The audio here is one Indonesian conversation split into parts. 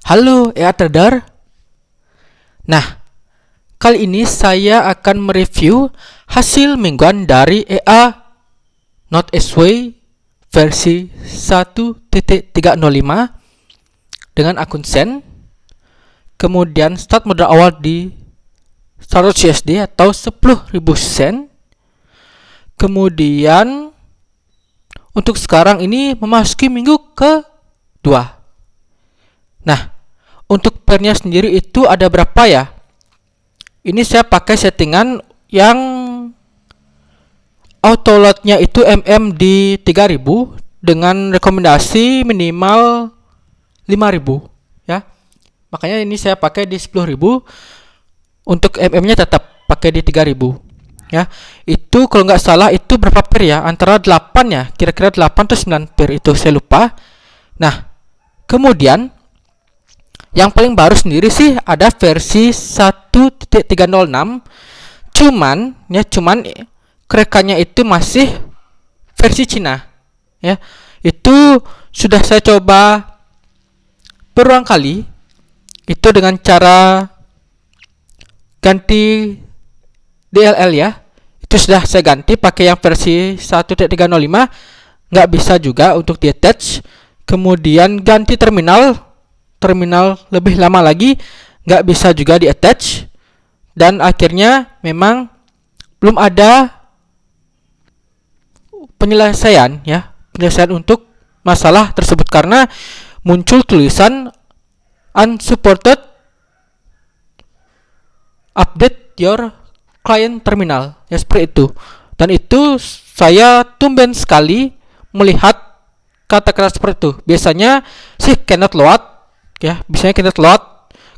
Halo EA Trader. Nah, kali ini saya akan mereview hasil mingguan dari EA Not SW versi 1.305 dengan akun Sen. Kemudian start modal awal di 100 USD atau 10.000 sen. Kemudian untuk sekarang ini memasuki minggu kedua. Nah, untuk pairnya sendiri itu ada berapa ya? Ini saya pakai settingan yang auto loadnya itu di 3000 dengan rekomendasi minimal 5000 ya. Makanya ini saya pakai di 10.000. Untuk nya tetap pakai di 3000 ya. Itu kalau nggak salah itu berapa pair ya? Antara 8 ya, kira-kira 8 atau 9 pair itu saya lupa. Nah, kemudian yang paling baru sendiri sih ada versi 1.306. Cuman kerekannya itu masih versi Cina ya. Itu sudah saya coba berulang kali itu dengan cara ganti DLL ya. Itu sudah saya ganti pakai yang versi 1.305, nggak bisa juga untuk di attach. Kemudian ganti terminal lebih lama lagi, nggak bisa juga di attach. Dan akhirnya memang belum ada penyelesaian untuk masalah tersebut karena muncul tulisan unsupported update your client terminal ya, seperti itu. Dan itu saya tumben sekali melihat kata-kata seperti itu. Biasanya sih cannot load ya, biasanya cannot load,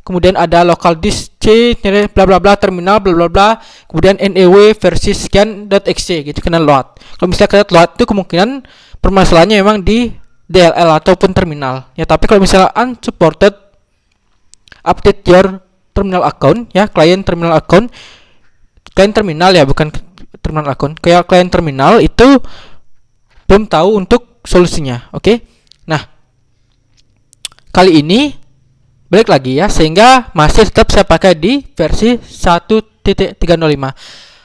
kemudian ada local disk C bla bla bla terminal bla bla bla, kemudian NEW versi sekian.exe gitu cannot load. Kalau misalnya cannot load itu kemungkinan permasalahannya memang di DLL ataupun terminal ya. Tapi kalau misalnya unsupported update your terminal account ya, client terminal ya, bukan terminal account, kayak client terminal itu belum tahu untuk solusinya. Oke. Nah, kali ini balik lagi ya, sehingga masih tetap saya pakai di versi 1.305.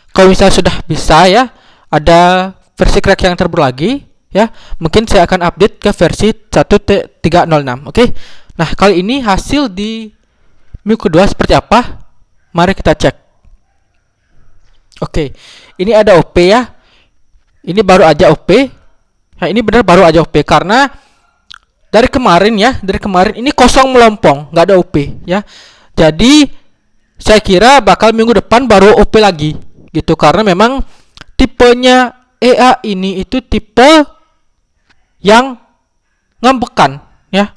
Kalau misalnya sudah bisa ya, ada versi crack yang terbaru lagi ya, mungkin saya akan update ke versi 1.306. Oke. Nah, kali ini hasil di minggu kedua seperti apa? Mari kita cek. Oke, ini ada OP ya. Ini baru aja OP. Nah, ini benar baru aja OP karena dari kemarin ini kosong melompong, nggak ada OP ya. Jadi saya kira bakal minggu depan baru OP lagi gitu, karena memang tipenya EA ini itu tipe yang ngambekan ya,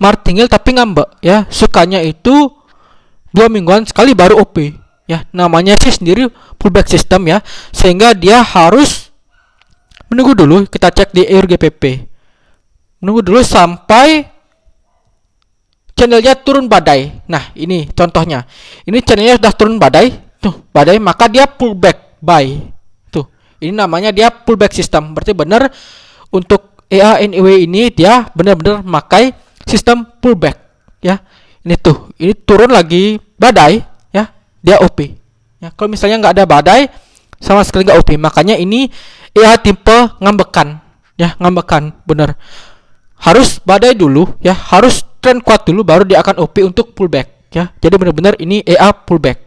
martingale tapi ngambek ya. Sukanya itu 2 mingguan sekali baru OP ya. Namanya sih sendiri pullback system ya, sehingga dia harus menunggu dulu. Kita cek di EURGPP, menunggu dulu sampai channelnya turun badai. Nah, ini contohnya. Ini channelnya sudah turun badai, maka dia pullback buy. Tuh, ini namanya dia pullback system. Berarti benar untuk EA/NEW ini dia benar-benar memakai sistem pullback ya. Ini turun lagi badai ya, dia OP ya. Kalau misalnya nggak ada badai sama sekali nggak OP. Makanya ini EA tipe ngambekan ya, ngambekan bener. Harus badai dulu ya, harus trend kuat dulu baru dia akan OP untuk pullback ya. Jadi benar-benar ini EA pullback.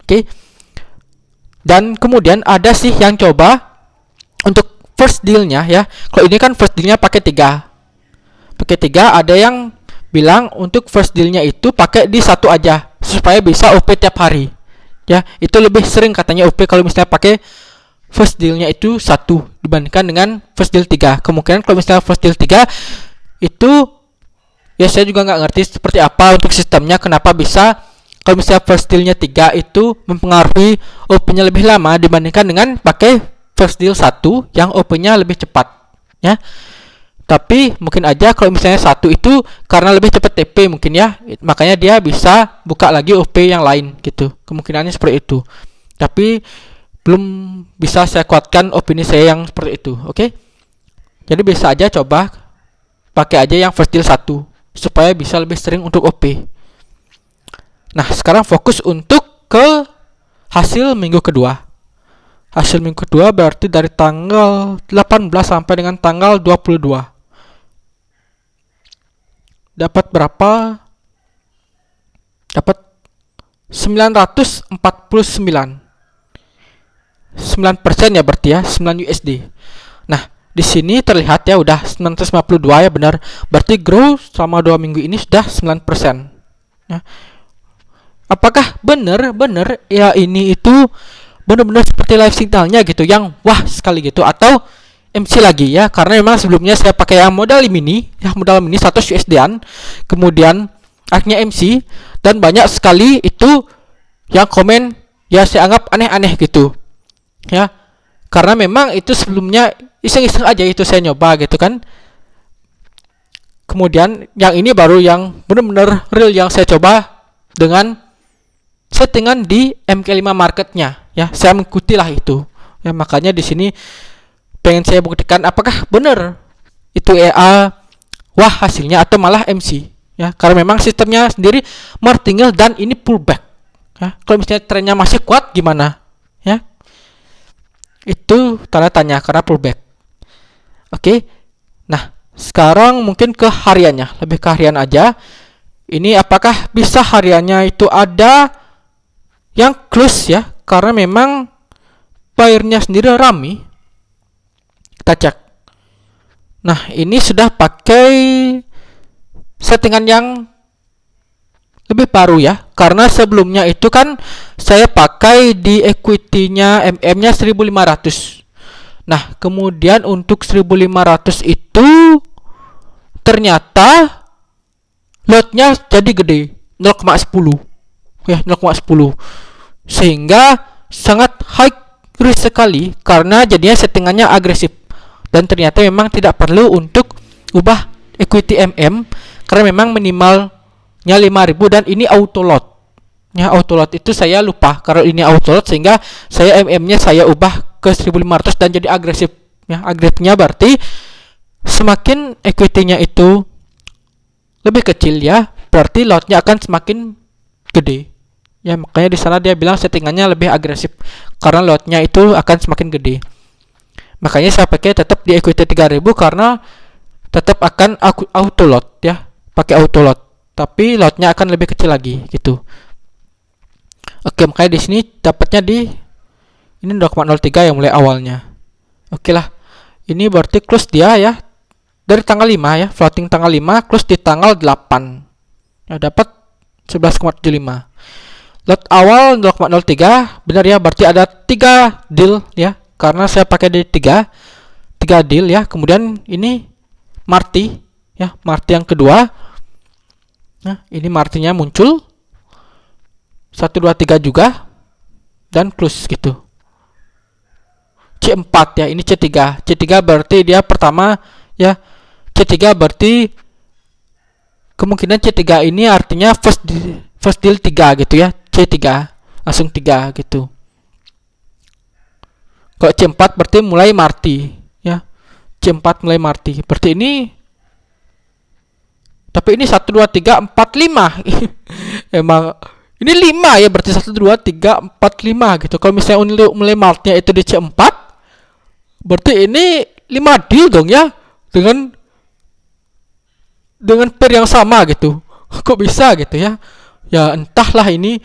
Oke. Dan kemudian ada sih yang coba untuk first dealnya ya. Kalau ini kan first dealnya pakai 3, ada yang bilang untuk first dealnya itu pakai di 1 aja supaya bisa OP tiap hari ya. Itu lebih sering katanya OP kalau misalnya pakai first dealnya itu 1 dibandingkan dengan first deal 3. Kemungkinan kalau misalnya first deal 3 itu ya, saya juga nggak ngerti seperti apa untuk sistemnya, kenapa bisa kalau misalnya first dealnya 3 itu mempengaruhi OP-nya lebih lama dibandingkan dengan pakai first deal 1 yang OP-nya lebih cepat ya. Tapi mungkin aja kalau misalnya 1 itu karena lebih cepat TP mungkin ya, makanya dia bisa buka lagi OP yang lain gitu. Kemungkinannya seperti itu. Tapi belum bisa saya kuatkan opini saya yang seperti itu. Oke. Jadi bisa aja coba pakai aja yang first deal 1 supaya bisa lebih sering untuk OP. Nah, sekarang fokus untuk ke hasil minggu kedua. Hasil minggu kedua berarti dari tanggal 18 sampai dengan tanggal 22. Dapat berapa? Dapat 949. 9% ya berarti ya, 9 USD. Nah, di sini terlihat ya udah 952 ya, benar. Berarti grow selama 2 minggu ini sudah 9%. Ya. Apakah benar ya ini itu benar-benar seperti live signalnya gitu, yang wah sekali gitu, atau MC lagi ya? Karena memang sebelumnya saya pakai yang modal mini, ya modal mini 100 USD-an, kemudian akhirnya MC, dan banyak sekali itu yang komen ya saya anggap aneh-aneh gitu ya, karena memang itu sebelumnya iseng-iseng aja itu saya nyoba gitu kan. Kemudian yang ini baru yang benar-benar real yang saya coba dengan settingan di MK5 marketnya ya, saya mengikuti lah itu ya. Makanya di sini pengen saya buktikan apakah benar itu EA wah hasilnya atau malah MC ya, karena memang sistemnya sendiri martingale dan ini pullback ya. Kalau misalnya trennya masih kuat gimana ya, itu tanda tanya karena pullback. Oke. Nah, sekarang mungkin ke hariannya, lebih ke harian aja. Ini apakah bisa hariannya itu ada yang close ya, karena memang buyer-nya sendiri rame. Kita cek. Nah, ini sudah pakai settingan yang lebih baru ya, karena sebelumnya itu kan saya pakai di equity-nya MM-nya 1500. Nah, kemudian untuk 1500 itu ternyata lot-nya jadi gede, 0,10 ya, 0,10, sehingga sangat high risk sekali karena jadinya settingannya agresif, dan ternyata memang tidak perlu untuk ubah equity MM karena memang minimalnya 5000 dan ini auto lot ya. Auto lot itu saya lupa kalau ini auto lot, sehingga saya MM-nya saya ubah ke 1500 dan jadi agresif ya. Agresifnya berarti semakin equity-nya itu lebih kecil ya, berarti lot-nya akan semakin gede ya. Makanya di sana dia bilang settingannya lebih agresif karena lot-nya itu akan semakin gede. Makanya saya pakai tetap di equity 3000 karena tetap akan auto lot ya, pakai auto lot, tapi lot-nya akan lebih kecil lagi gitu. Oke, makanya di sini dapatnya di ini 0,03 yang mulai awalnya. Oke lah. Ini berarti close dia ya dari tanggal 5 ya, floating tanggal 5, close di tanggal 8. Ya, dapat 11,75. Lot awal 0,03, benar ya, berarti ada 3 deal ya. Karena saya pakai di 3 deal ya. Kemudian ini Marti ya, Marti yang kedua. Nah, ini Martinya muncul 1 2 3 juga dan close gitu. C4 ya, ini C3. C3 berarti dia pertama ya. C3 berarti kemungkinan C3 ini artinya first deal 3 gitu ya. C3 langsung 3 gitu. Kalau C4 berarti mulai Marti ya. C4 mulai Marti. Berarti ini, tapi ini 1 2 3 4 5. Emang ini 5 ya, berarti 1 2 3 4 5 gitu. Kalau misalnya mulai Martnya itu di C4, berarti ini 5 deal dong ya, dengan pair yang sama gitu. Kok bisa gitu ya? Ya entahlah ini.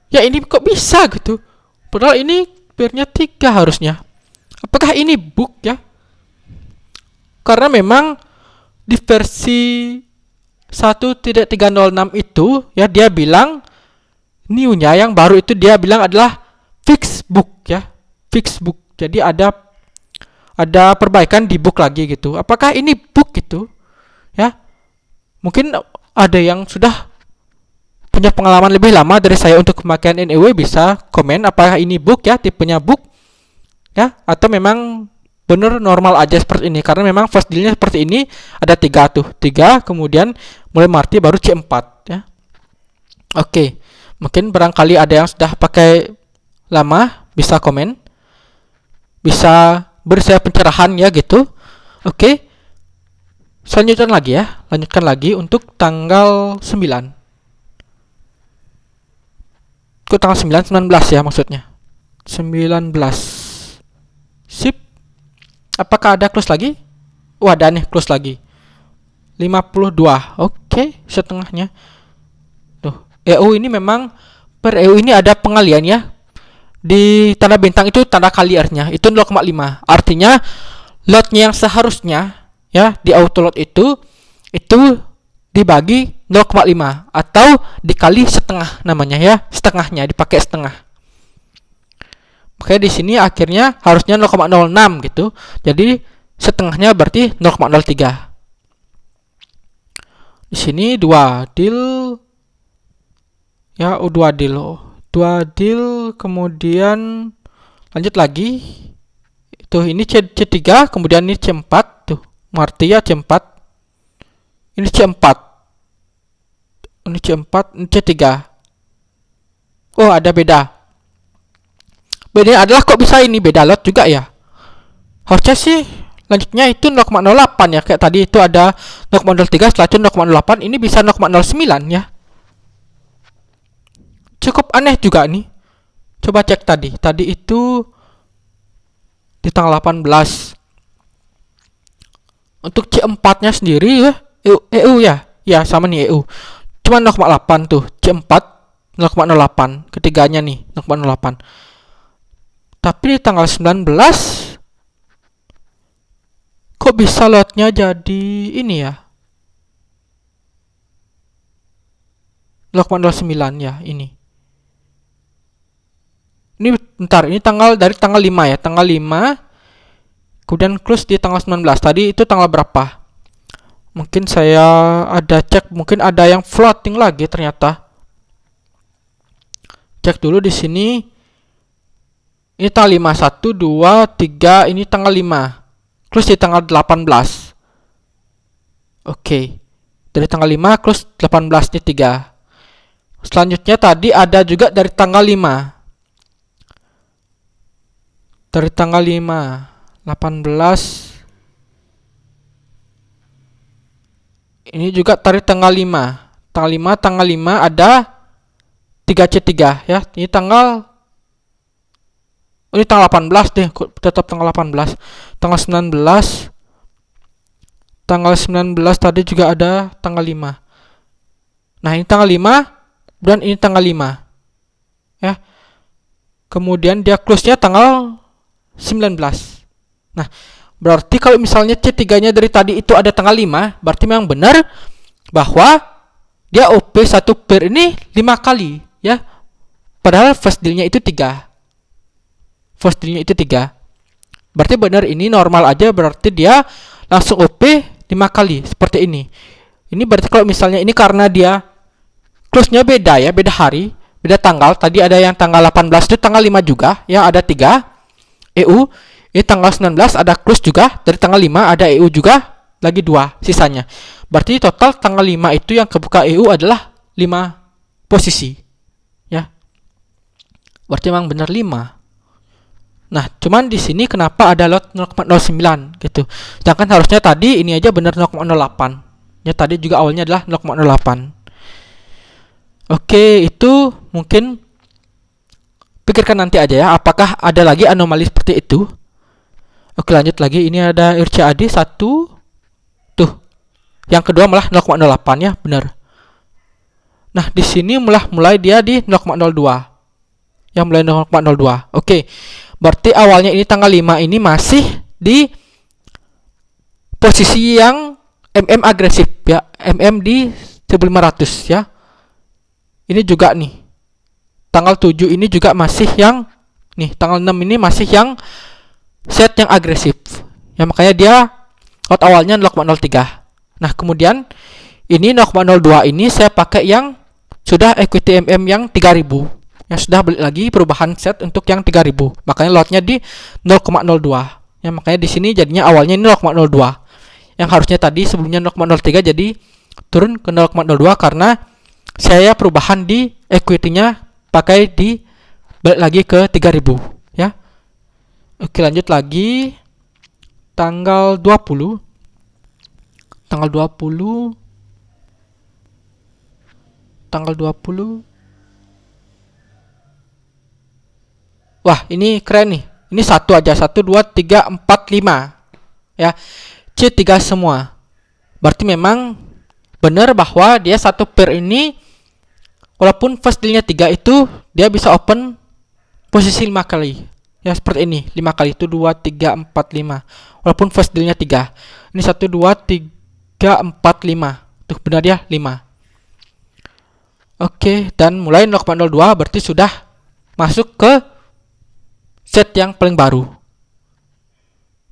Ya ini kok bisa gitu. Padahal ini pairnya 3 harusnya. Apakah ini book ya? Karena memang di versi 1.306 itu ya, dia bilang new-nya yang baru itu dia bilang adalah fix book ya. Fix book. Jadi ada perbaikan di book lagi gitu. Apakah ini book gitu? Ya, mungkin ada yang sudah punya pengalaman lebih lama dari saya untuk pemakaian NEW, bisa komen apakah ini book ya, tipenya book ya, atau memang bener normal aja seperti ini. Karena memang first dealnya seperti ini, ada 3 tuh, 3 kemudian mulai Marti baru C4 ya. Oke, mungkin barangkali ada yang sudah pakai lama, bisa komen, bisa beri saya pencerahan ya gitu. Oke. Selanjutkan lagi ya, lanjutkan lagi untuk tanggal 9. Kok tanggal 9, 19 ya maksudnya. 19. Sip. Apakah ada close lagi? Wah, ada nih close lagi. 52. Oke, setengahnya. Tuh, EU ini memang per EU ini ada pengalian ya. Di tanda bintang itu tanda kali artinya. Itu 0,5. Artinya lotnya yang seharusnya ya di auto load itu dibagi 0,5 atau dikali setengah namanya ya, setengahnya dipakai setengah. Makanya di sini akhirnya harusnya 0,06 gitu. Jadi setengahnya berarti 0,03. Di sini 2 deal ya, 2 deal. 2 deal kemudian lanjut lagi. Tuh ini C3 kemudian ini C4 tuh. Berarti ya C4. Ini C4. Ini C4, ini C3. Oh, ada beda. Bedanya adalah kok bisa ini beda lot juga ya. Harusnya sih lanjutnya itu 0,08 ya. Kayak tadi itu ada 0,03, setelah itu 0,08, ini bisa 0,09 ya. Cukup aneh juga nih. Coba cek tadi. Tadi itu di tanggal 18. Untuk C4-nya sendiri ya, EU ya. Ya, sama nih EU. Cuma 0,8 tuh. C4 0,08. Ketiganya nih 0,08. Tapi di tanggal 19 kok bisa lotnya jadi ini ya? 0,09 ya ini. Ini bentar, ini dari tanggal 5 ya, tanggal 5. Kemudian close di tanggal 19. Tadi itu tanggal berapa? Mungkin saya ada cek, mungkin ada yang floating lagi ternyata. Cek dulu di sini. Ini tanggal 5, 1, 2, 3, ini tanggal 5. Close di tanggal 18. Oke. Dari tanggal 5 close 18 ini 3. Selanjutnya tadi ada juga dari tanggal 5. Dari tanggal 5, 18. Ini juga dari tanggal 5. Tanggal 5 ada 3C3 ya. Ini tanggal 18 deh, tetap tanggal 18. Tanggal 19. Tanggal 19 tadi juga ada tanggal 5. Nah, ini tanggal 5 dan ini tanggal 5. Ya. Kemudian dia close-nya tanggal 19. Nah, berarti kalau misalnya C3-nya dari tadi itu ada tanggal 5, berarti memang benar bahwa dia OP 1 pair ini 5 kali ya. Padahal first deal-nya itu 3. First deal-nya itu 3. Berarti benar ini normal aja, berarti dia langsung OP 5 kali seperti ini. Ini berarti kalau misalnya ini karena dia close-nya beda ya, beda hari, beda tanggal. Tadi ada yang tanggal 18 itu tanggal 5 juga ya, ada 3 EU. Ini tanggal 19 ada close juga, dari tanggal 5 ada EU juga, lagi 2 sisanya. Berarti total tanggal 5 itu yang kebuka EU adalah 5 posisi. Ya. Berarti memang benar 5. Nah, cuman di sini kenapa ada lot 0,09 gitu. Sedangkan harusnya tadi ini aja benar 0,08. Ya, tadi juga awalnya adalah 0,08. Oke, itu mungkin pikirkan nanti aja ya, apakah ada lagi anomali seperti itu. Oke, lanjut lagi. Ini ada RCAD 1. Tuh. Yang kedua malah 0,08 ya, benar. Nah, di sini mulai dia di 0,02. Yang mulai 0,02. Oke. Berarti awalnya ini tanggal 5 ini masih di posisi yang MM agresif ya, MM di 1500 ya. Ini juga nih. Tanggal 7 ini juga masih yang nih, tanggal 6 ini masih yang set yang agresif. Ya, makanya dia lot awalnya 0,03. Nah, kemudian ini 0,02 ini saya pakai yang sudah equity MM yang 3000. Yang sudah beli lagi perubahan set untuk yang 3000. Makanya lotnya di 0,02. Ya, makanya di sini jadinya awalnya ini 0,02. Yang harusnya tadi sebelumnya 0,03 jadi turun ke 0,02 karena saya perubahan di equity-nya pakai di balik lagi ke 3000 ya. Oke, lanjut lagi tanggal 20. tanggal 20, tanggal 20. Wah, ini keren nih. Ini satu aja, 1, 2, 3, 4, 5. Ya, C3 semua. Berarti memang benar bahwa dia satu pair ini, walaupun first dealnya 3 itu, dia bisa open posisi 5 kali. Ya, seperti ini, 5 kali itu 2, 3, 4, 5. Walaupun first dealnya 3. Ini 1, 2, 3, 4, 5. Tuh, benar ya, 5. Oke, dan mulai 0,02 berarti sudah masuk ke set yang paling baru.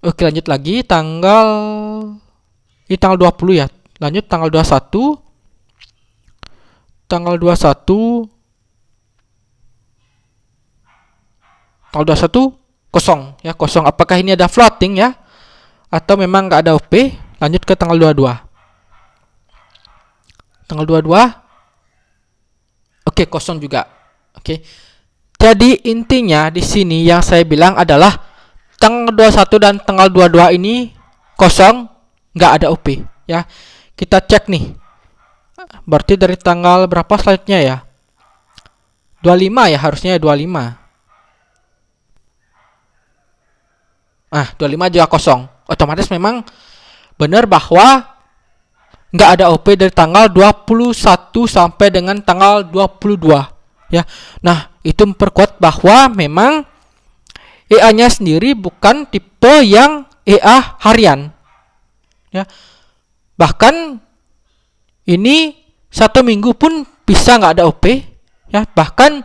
Oke, lanjut lagi ini tanggal 20 ya. Lanjut tanggal 21. Tanggal 21 kosong ya, kosong. Apakah ini ada floating ya atau memang nggak ada OP? Lanjut ke tanggal 22. Tanggal 22 oke, kosong juga. Oke. Jadi intinya di sini yang saya bilang adalah tanggal 21 dan tanggal 22 ini kosong, nggak ada OP ya. Kita cek nih. Berarti dari tanggal berapa selanjutnya ya? 25 ya, harusnya 25. 25 juga kosong. Otomatis memang benar bahwa nggak ada OP dari tanggal 21 sampai dengan tanggal 22 ya. Nah, itu memperkuat bahwa memang EA-nya sendiri bukan tipe yang EA harian ya. Bahkan ini 1 minggu pun bisa nggak ada OP ya. Bahkan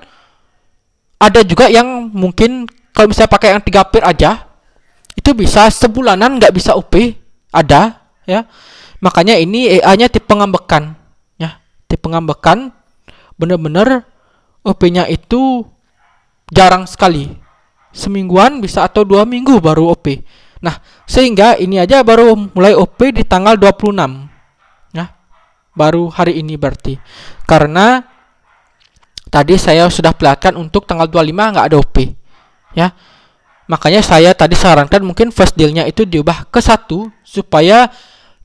ada juga yang mungkin kalau misalnya pakai yang 3 pair aja itu bisa sebulanan nggak bisa OP, ada ya. Makanya ini EA-nya tipe ngambekan ya. Tipe ngambekan, bener-bener OP-nya itu jarang sekali. Semingguan bisa atau 2 minggu baru OP. Nah, sehingga ini aja baru mulai OP di tanggal 26 ya. Baru hari ini berarti. Karena tadi saya sudah perlihatkan untuk tanggal 25 nggak ada OP ya. Makanya saya tadi sarankan mungkin first deal-nya itu diubah ke 1 supaya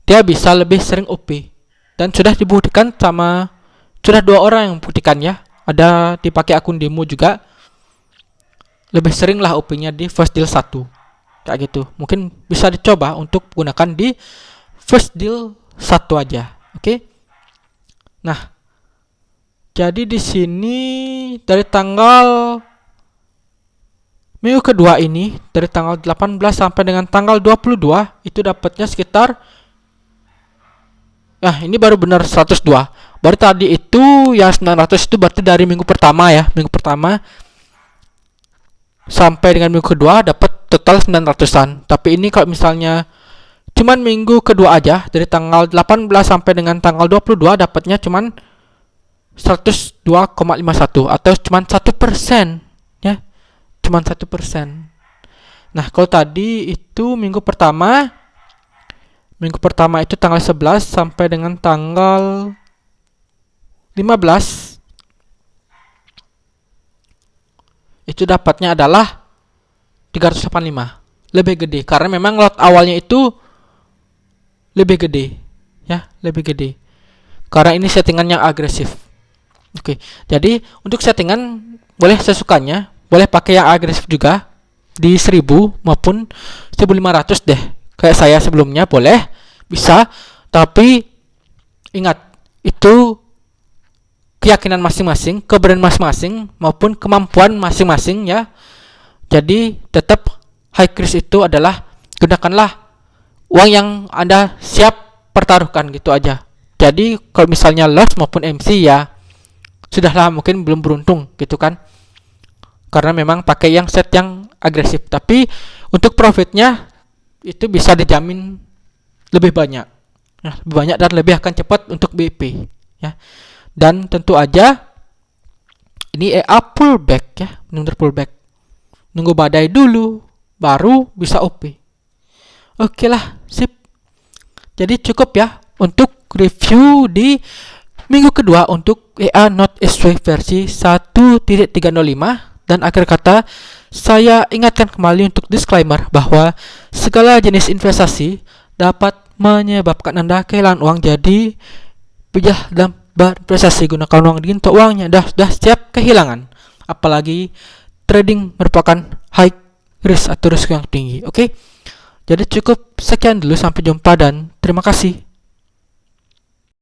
dia bisa lebih sering OP. Dan sudah dibuktikan sudah 2 orang yang buktikan ya. Ada dipakai akun demo juga. Lebih sering lah OP-nya di first deal 1. Kayak gitu. Mungkin bisa dicoba untuk gunakan di first deal 1 aja. Oke. Nah, jadi di sini dari tanggal minggu kedua ini, dari tanggal 18 sampai dengan tanggal 22 itu dapatnya sekitar, ini baru benar 102. Baru tadi itu yang 900 itu berarti dari minggu pertama ya. Minggu pertama sampai dengan minggu kedua dapat total 900-an. Tapi ini kalau misalnya cuman minggu kedua aja, dari tanggal 18 sampai dengan tanggal 22 dapatnya cuman 102,51 atau cuman 1% ya. Cuman 1%. Nah, kalau tadi itu minggu pertama itu tanggal 11 sampai dengan tanggal 15 itu dapatnya adalah 385. Lebih gede karena memang lot awalnya itu lebih gede ya, lebih gede. Karena ini settingan yang agresif. Oke. Jadi untuk settingan boleh sesukanya, boleh pakai yang agresif juga di 1000 maupun 1500 deh. Kayak saya sebelumnya boleh, bisa, tapi ingat itu keyakinan masing-masing, keberanian masing-masing maupun kemampuan masing-masing ya. Jadi tetap high risk itu adalah gunakanlah uang yang Anda siap pertaruhkan gitu aja. Jadi kalau misalnya loss maupun MC ya sudahlah, mungkin belum beruntung gitu kan. Karena memang pakai yang set yang agresif, tapi untuk profitnya itu bisa dijamin lebih banyak ya, lebih banyak dan lebih akan cepat untuk BP ya. Dan tentu aja ini EA pullback ya, benar-benar pullback. Nunggu badai dulu baru bisa OP. Oke lah, sip. Jadi cukup ya untuk review di minggu kedua untuk EA Not SW versi 1.305. Dan akhir kata, saya ingatkan kembali untuk disclaimer bahwa segala jenis investasi dapat menyebabkan Anda kehilangan uang. Jadi bijak dalam berinvestasi, gunakan uang untuk uangnya dah siap kehilangan. Apalagi trading merupakan high risk atau risiko yang tinggi. Oke. Jadi cukup sekian dulu, sampai jumpa dan terima kasih.